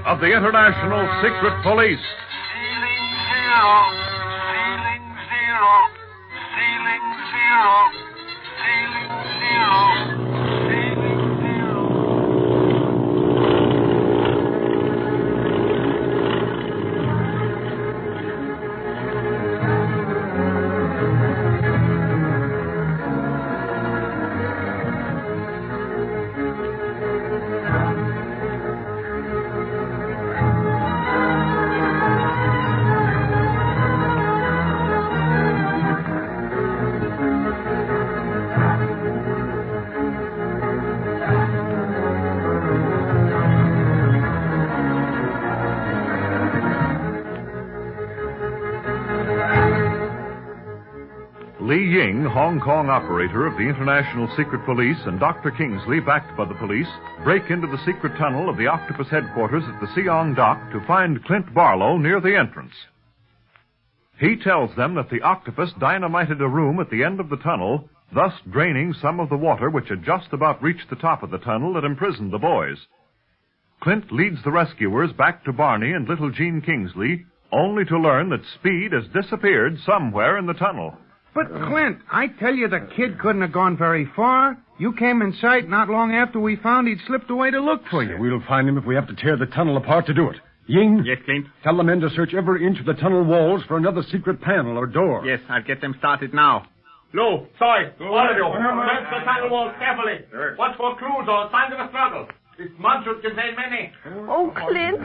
of the International Secret Police. Ceiling zero. Ceiling zero. Ceiling zero. Ceiling zero. Ceiling zero. Li Ying, Hong Kong operator of the International Secret Police, and Dr. Kingsley, backed by the police, break into the secret tunnel of the Octopus headquarters at the Siong Dock to find Clint Barlow near the entrance. He tells them that the Octopus dynamited a room at the end of the tunnel, thus draining some of the water which had just about reached the top of the tunnel that imprisoned the boys. Clint leads the rescuers back to Barney and little Jean Kingsley, only to learn that Speed has disappeared somewhere in the tunnel. But, Clint, I tell you the kid couldn't have gone very far. You came in sight not long after we found he'd slipped away to look for you. We'll find him if we have to tear the tunnel apart to do it. Ying? Yes, Clint? Tell the men to search every inch of the tunnel walls for another secret panel or door. Yes, I'll get them started now. Lou, Soy, all of you, search the tunnel walls carefully. Watch for clues or signs of a struggle. This mud should contain many. Oh, Clint,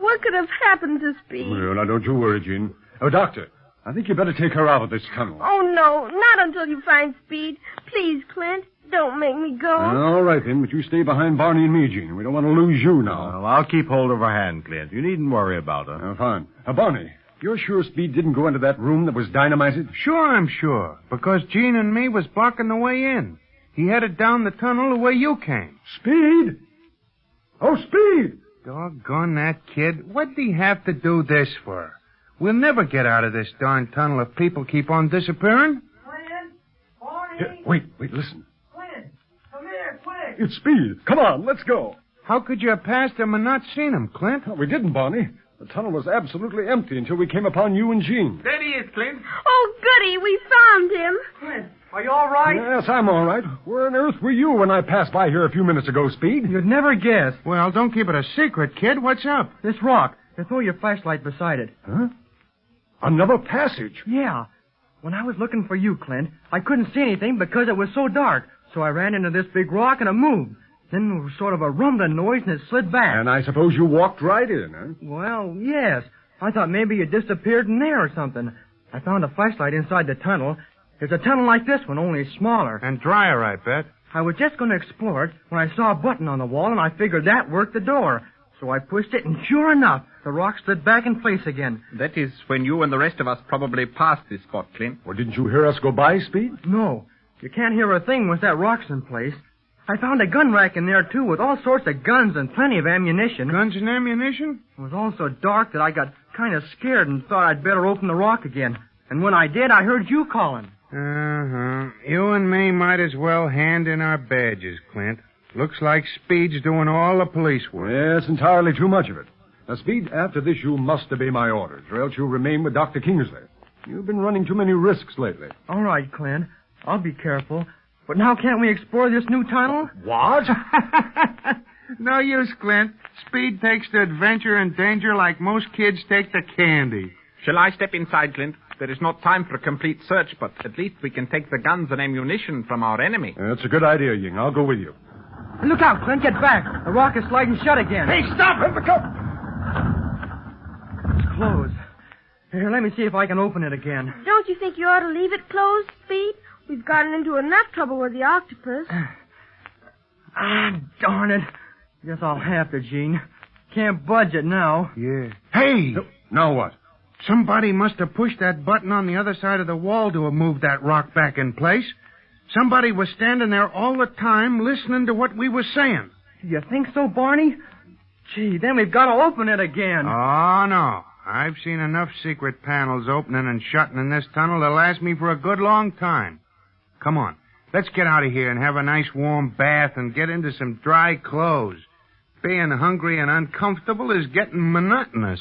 what could have happened to Speed? Well, now, don't you worry, Jean. Oh, Doctor, I think you better take her out of this tunnel. Oh, no, not until you find Speed. Please, Clint, don't make me go. All right, then, but you stay behind Barney and me, Jean. We don't want to lose you now. Well, I'll keep hold of her hand, Clint. You needn't worry about her. Fine. Barney, you're sure Speed didn't go into that room that was dynamited? Sure, I'm sure, because Jean and me was blocking the way in. He headed down the tunnel the way you came. Speed? Oh, Speed! Doggone that kid. What'd he have to do this for? We'll never get out of this darn tunnel if people keep on disappearing. Clint! Barney! Here, wait, listen. Clint! Come here, quick! It's Speed. Come on, let's go. How could you have passed him and not seen him, Clint? We didn't, Barney. The tunnel was absolutely empty until we came upon you and Jean. There he is, Clint. Oh, goody, we found him. Clint, are you all right? Yes, I'm all right. Where on earth were you when I passed by here a few minutes ago, Speed? You'd never guess. Well, don't keep it a secret, kid. What's up? This rock. They throw your flashlight beside it. Huh? Another passage? Yeah. When I was looking for you, Clint, I couldn't see anything because it was so dark. So I ran into this big rock and it moved. Then there was sort of a rumbling noise and it slid back. And I suppose you walked right in, huh? Well, yes. I thought maybe you disappeared in there or something. I found a flashlight inside the tunnel. There's a tunnel like this one, only smaller. And drier, I bet. I was just going to explore it when I saw a button on the wall, and I figured that worked the door. So I pushed it, and sure enough, the rock slid back in place again. That is when you and the rest of us probably passed this spot, Clint. Well, didn't you hear us go by, Speed? No. You can't hear a thing once that rock's in place. I found a gun rack in there, too, with all sorts of guns and plenty of ammunition. Guns and ammunition? It was all so dark that I got kind of scared and thought I'd better open the rock again. And when I did, I heard you calling. Uh-huh. You and me might as well hand in our badges, Clint. Looks like Speed's doing all the police work. Yes, entirely too much of it. Now, Speed, after this, you must obey my orders, or else you'll remain with Dr. Kingsley. You've been running too many risks lately. All right, Clint. I'll be careful. But now can't we explore this new tunnel? What? No use, Clint. Speed takes the adventure and danger like most kids take the candy. Shall I step inside, Clint? There is not time for a complete search, but at least we can take the guns and ammunition from our enemy. That's a good idea, Ying. I'll go with you. Look out, Clint. Get back. The rock is sliding shut again. Hey, stop! Let me go! It's closed. Here, let me see if I can open it again. Don't you think you ought to leave it closed, Speed? We've gotten into enough trouble with the octopus. Darn it. Guess I'll have to, Gene. Can't budge it now. Yeah. Hey! Now what? Somebody must have pushed that button on the other side of the wall to have moved that rock back in place. Somebody was standing there all the time listening to what we were saying. You think so, Barney? Gee, then we've got to open it again. Oh, no. I've seen enough secret panels opening and shutting in this tunnel to last me for a good long time. Come on. Let's get out of here and have a nice warm bath and get into some dry clothes. Being hungry and uncomfortable is getting monotonous.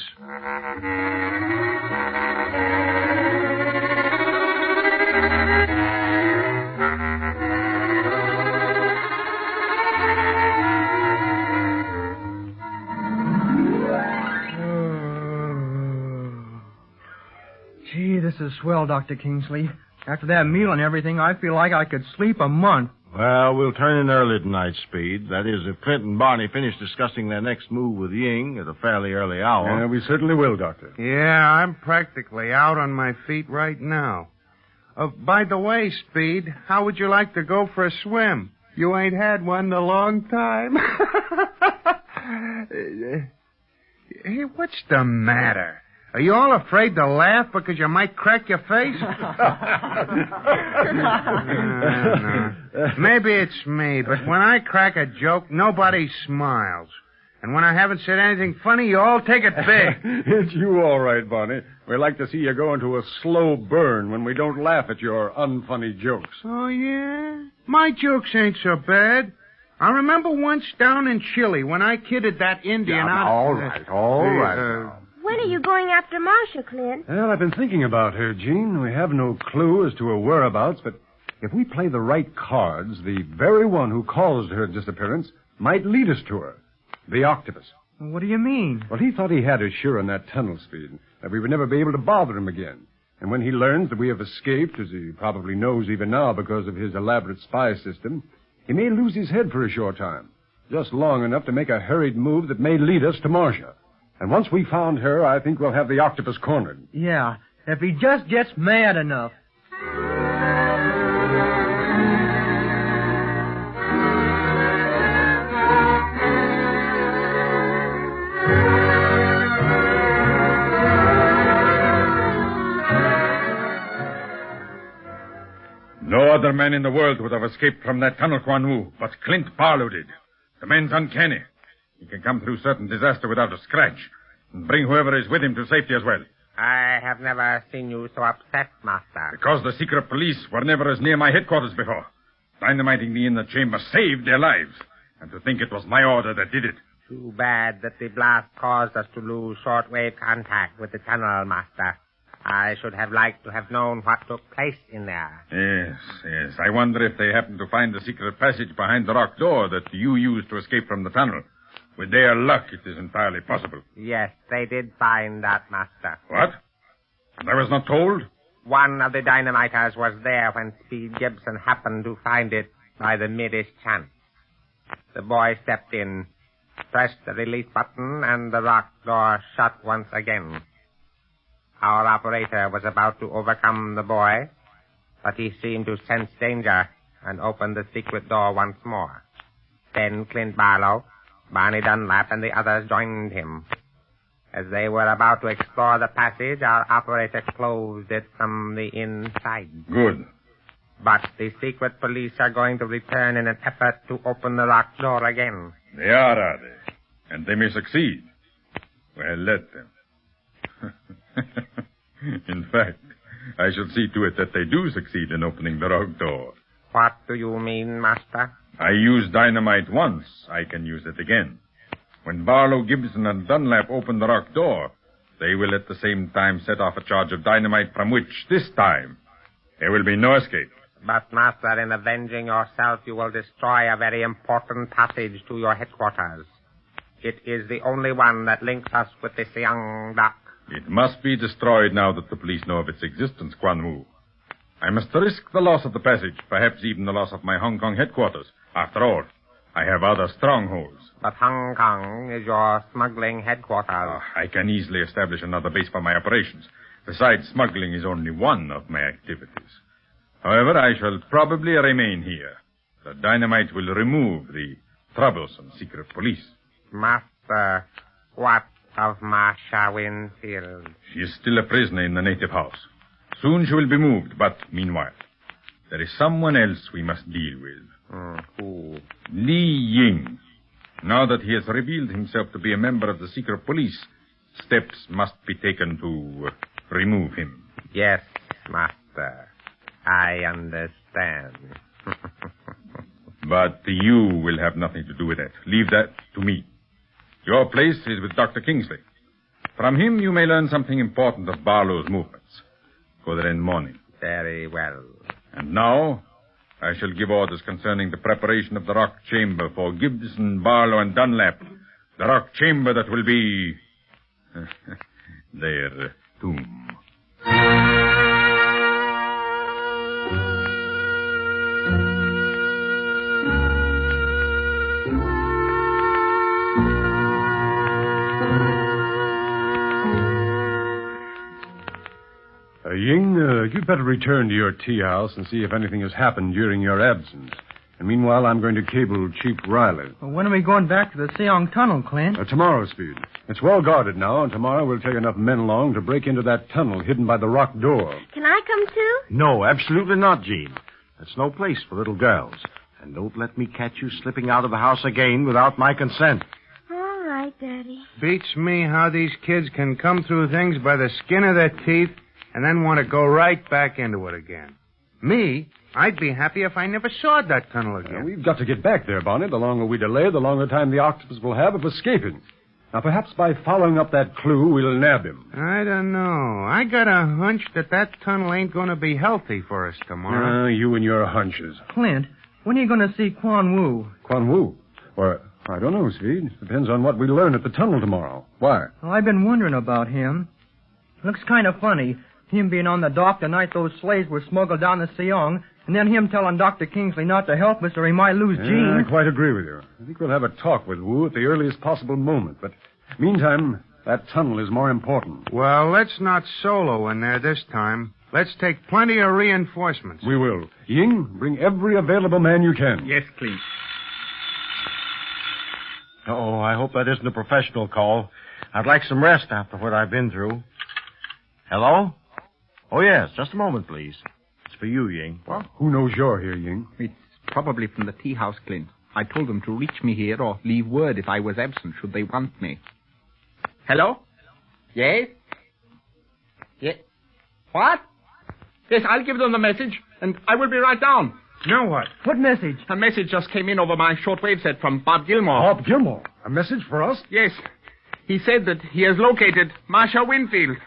Gee, this is swell, Dr. Kingsley. After that meal and everything, I feel like I could sleep a month. Well, we'll turn in early tonight, Speed. That is, if Clint and Barney finish discussing their next move with Ying at a fairly early hour. Yeah, we certainly will, Doctor. Yeah, I'm practically out on my feet right now. By the way, Speed, how would you like to go for a swim? You ain't had one in a long time. Hey, what's the matter? Are you all afraid to laugh because you might crack your face? No. Maybe it's me, but when I crack a joke, nobody smiles. And when I haven't said anything funny, you all take it big. It's you all right, Barney. We like to see you go into a slow burn when we don't laugh at your unfunny jokes. Oh, yeah? My jokes ain't so bad. I remember once down in Chile when I kidded that Indian out... All right. When are you going after Marcia, Clint? Well, I've been thinking about her, Jean. We have no clue as to her whereabouts, but if we play the right cards, the very one who caused her disappearance might lead us to her. The octopus. What do you mean? Well, he thought he had us sure in that tunnel, Speed, that we would never be able to bother him again. And when he learns that we have escaped, as he probably knows even now because of his elaborate spy system, he may lose his head for a short time, just long enough to make a hurried move that may lead us to Marcia. And once we found her, I think we'll have the octopus cornered. Yeah, if he just gets mad enough. No other man in the world would have escaped from that tunnel, Quan Wu, but Clint Barlow did. The man's uncanny. He can come through certain disaster without a scratch and bring whoever is with him to safety as well. I have never seen you so upset, Master. Because the secret police were never as near my headquarters before. Dynamiting me in the chamber saved their lives. And to think it was my order that did it. Too bad that the blast caused us to lose shortwave contact with the tunnel, Master. I should have liked to have known what took place in there. Yes. I wonder if they happened to find the secret passage behind the rock door that you used to escape from the tunnel. With their luck, it is entirely possible. Yes, they did find that, Master. What? And I was not told? One of the dynamiters was there when Speed Gibson happened to find it by the merest chance. The boy stepped in, pressed the release button, and the rock door shut once again. Our operator was about to overcome the boy, but he seemed to sense danger and opened the secret door once more. Then Clint Barlow, Barney Dunlap, and the others joined him. As they were about to explore the passage, our operator closed it from the inside. Good. But the secret police are going to return in an effort to open the rock door again. They are they? And they may succeed. Well, let them. In fact, I shall see to it that they do succeed in opening the rock door. What do you mean, Master? I used dynamite once. I can use it again. When Barlow, Gibson, and Dunlap open the rock door, they will at the same time set off a charge of dynamite from which, this time, there will be no escape. But, Master, in avenging yourself, you will destroy a very important passage to your headquarters. It is the only one that links us with the Siang Dock. It must be destroyed now that the police know of its existence, Quan Wu. I must risk the loss of the passage, perhaps even the loss of my Hong Kong headquarters. After all, I have other strongholds. But Hong Kong is your smuggling headquarters. I can easily establish another base for my operations. Besides, smuggling is only one of my activities. However, I shall probably remain here. The dynamite will remove the troublesome secret police. Master, what of Marcia Winfield? She is still a prisoner in the native house. Soon she will be moved, but meanwhile, there is someone else we must deal with. Who? Li Ying. Now that he has revealed himself to be a member of the secret police, steps must be taken to remove him. Yes, Master. I understand. But you will have nothing to do with that. Leave that to me. Your place is with Dr. Kingsley. From him you may learn something important of Barlow's movements. Go there in the morning. Very well. And now, I shall give orders concerning the preparation of the rock chamber for Gibson, Barlow, and Dunlap. The rock chamber that will be... their tomb. Ying, you'd better return to your tea house and see if anything has happened during your absence. And meanwhile, I'm going to cable Chief Riley. Well, when are we going back to the Seong Tunnel, Clint? Tomorrow, Speed. It's well guarded now, and tomorrow we'll take enough men along to break into that tunnel hidden by the rock door. Can I come too? No, absolutely not, Gene. That's no place for little girls. And don't let me catch you slipping out of the house again without my consent. All right, Daddy. Beats me how these kids can come through things by the skin of their teeth and then want to go right back into it again. Me? I'd be happy if I never saw that tunnel again. We've got to get back there, Bonnie. The longer we delay, the longer time the octopus will have of escaping. Now, perhaps by following up that clue, we'll nab him. I don't know. I got a hunch that tunnel ain't going to be healthy for us tomorrow. You and your hunches. Clint, when are you going to see Quan Wu? Quan Wu? Well, I don't know, Speed. Depends on what we learn at the tunnel tomorrow. Why? Well, I've been wondering about him. Looks kind of funny. Him being on the dock the night those slaves were smuggled down the Seong, and then him telling Dr. Kingsley not to help us or he might lose Gene. I quite agree with you. I think we'll have a talk with Wu at the earliest possible moment. But meantime, that tunnel is more important. Well, let's not solo in there this time. Let's take plenty of reinforcements. We will. Ying, bring every available man you can. Yes, Clint. Oh, I hope that isn't a professional call. I'd like some rest after what I've been through. Hello? Oh, yes. Just a moment, please. It's for you, Ying. Well, who knows you're here, Ying? It's probably from the tea house, Clint. I told them to reach me here or leave word if I was absent should they want me. Hello? Yes? Yes? What? Yes, I'll give them the message, and I will be right down. Now what? What message? A message just came in over my shortwave set from Bob Gilmore. Bob Gilmore? A message for us? Yes. He said that he has located Marcia Winfield.